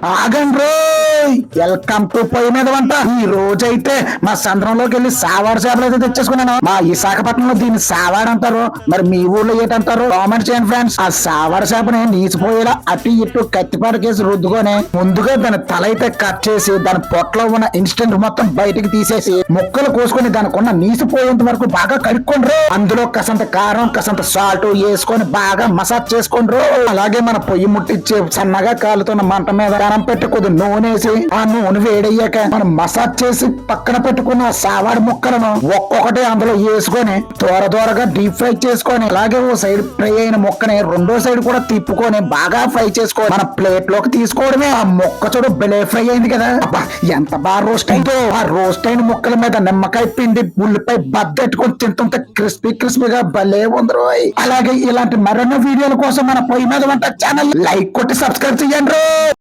ఆగండి రోయ్, welcome to పొయ్యి మీద వంట. ఈ రోజైతే మా సంద్రంలోకి వెళ్ళి సావాడు చేపలు అయితే తెచ్చేసుకున్నాను. మా విశాఖపట్నంలో దీన్ని సావాడు అంటారు, మరి మీ ఊర్లో ఏంటంటారు కామెంట్ చేయండి ఫ్రెండ్స్. ఆ సావాడు చేపని నీచిపోయేలా అటు ఇటు కత్తిపాటకేసి రుద్దుకొని ముందుగా దాని తల అయితే కట్ చేసి దాని పొట్టలో ఉన్న ఇన్స్టెంట్ మొత్తం బయటికి తీసేసి ముక్కలు కోసుకొని దానికి ఉన్న నీసిపోయేంత వరకు బాగా కడుక్కోండ్రు. అందులో కసంత కారం కసంత సాల్ట్ వేసుకొని బాగా మసాజ్ చేసుకోండ్రు. అలాగే మన పొయ్యి ముట్టించి సన్నగా కాలుతున్న మంట మీద గరం పెట్టి కొద్ది నూనె వేసి ఆ నూనె వేడయ్యాక మనం మసాజ్ చేసి పక్కన పెట్టుకున్న సావాడి ముక్కలను ఒక్కొక్కటి అందులో వేసుకొని త్వరగా డీప్ ఫ్రై చేసుకొని అలాగే ఓ సైడ్ ఫ్రై అయిన ముక్కని రెండో సైడ్ కూడా తిప్పుకొని బాగా ఫ్రై చేసుకొని మన ప్లేట్ లోకి తీసుకోవడమే. ఆ ముక్క చూడు బెలే ఫ్రై అయింది కదా, ఎంత బాగా రోస్ట్ అయిందో. ఆ రోస్ట్ అయిన ముక్కల మీద నిమ్మకాయ పిండి ఉల్లిపాయ బద్దెట్టుకొని తింటుంటే క్రిస్పీగా భలే ఉంది రోయ్. అలాగే ఇలాంటి మరెన్నో వీడియోల కోసం మన పొయ్యి మీద వంట ఛానల్ లైక్ కొట్టి సబ్స్క్రైబ్ చేయండి.